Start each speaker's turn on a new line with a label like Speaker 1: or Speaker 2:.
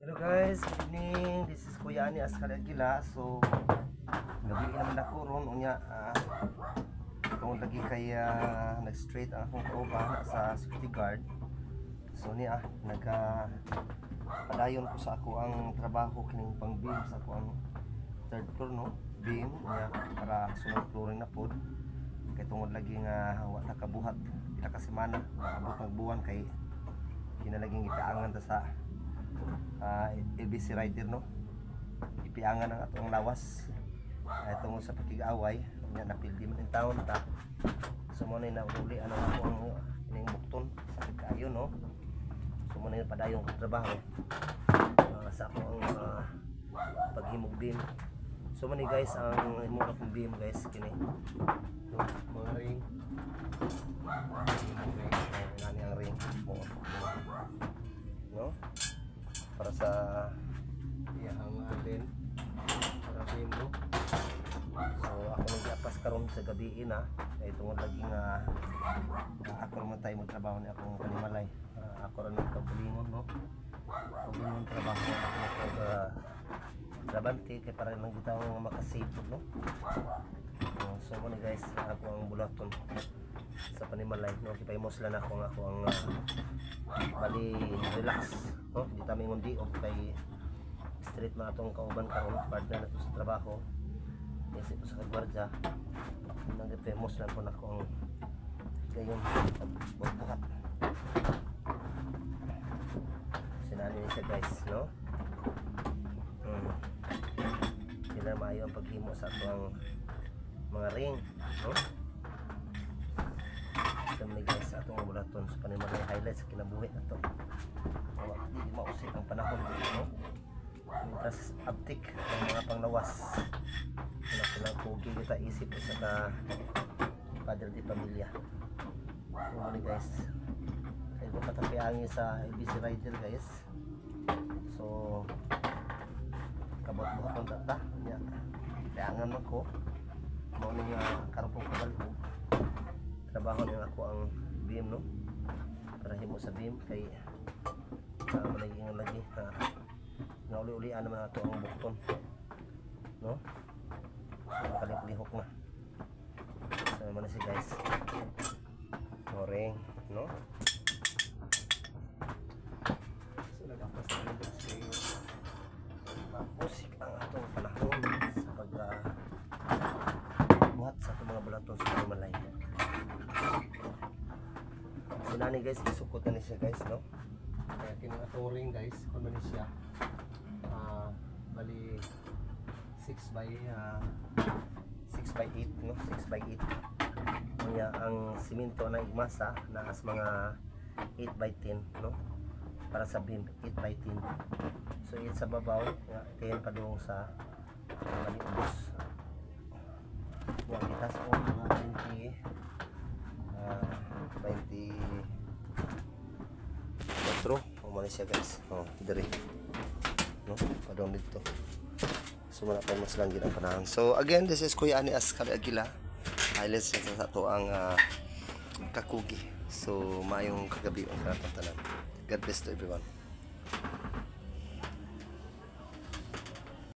Speaker 1: Hello guys, good evening. This is Kuya Ani Askal Aguila. So, gabi naman ako ron. Unya, kung lagi kaya nag-straight ang akong kauban sa security guard. So, niya, padayon ko sa ako ang trabaho kining pang beam sa ako ang third floor, no? Beam, niya, para sunod flooring na po. Kaya tungod lagi nga wala kabuhat. Pila ka semana, maabot ng buwan kay kinalaging ipaangan ta sa LBC rider, no, ipiangan ang atong lawas tungod sa pakig-away nya napildi man in town ta. So mo na nauli ano akong ning bukton sa kayo, no. So mo na padayong trabaho sa akong paghimog beam. So mo ni guys ang himog akong beam guys kini, no, mga ring ngani ang ring mo, no, para sa iyang alin para beam, no. So ako nag-apas karon sa gabi na kay tungod lagi nga ako naman tayo magtrabaho ni akong panimalay. Ako rin nagpabulingon, no, pabulingon trabaho ako trabante kay para lang kita makasave, no. So mo ni guys ako ang bulaton sa panimalay, no, kipahimos lang ako ang bali relax, no, di ta mingon di og kay street na atong kauban karon partner na to sa trabaho isip ko sa kagwardya nag-famous lang po na akong gayon buhat sinani niya siya guys, no. Sila maayo ang paghimo sa atong mga ring, no. Kami guys sa atong bulaton sa panimalay highlights sa kinabuhi na to. Di mausik ang panahon, no. Mintas abtik ang mga panglawas na silang pugi kita isip sa ka padre di pamilya. So mali guys kaya ko katapiangi sa LBC rider guys. So kabot-bot ang tata niya kailangan mo ko mo nga karupong kabalik trabaho niya ako ang beam, no, para himo sa beam kay malaging lagi nga uli-ulian naman nato ang bukton, no. So nakalip-lihok na so naman na si guys moring, no. So nagapas na rin si musik ang atong panahon sa pagbuhat sa itong mga bulaton sa panimalay. Sinani guys isukot na ni siya guys, no. Kaya kinang atong ring guys kung na siya bali 6 by 8, no, 6 by 8 kaya ang simento na igmasa na as mga 8 by 10, no, para sa beam 8 by 10. So 8 sa babaw nga 10 padung sa bali ubos nga kita sa mga 20 umali siya guys, dire, no, padung dito. So wala pa mas lang ginang panahon. So again, this is Kuya Ani Askal Aguila. Highlights sa ato ang kakugi. So mayong kagabi ang tanan. God bless to everyone.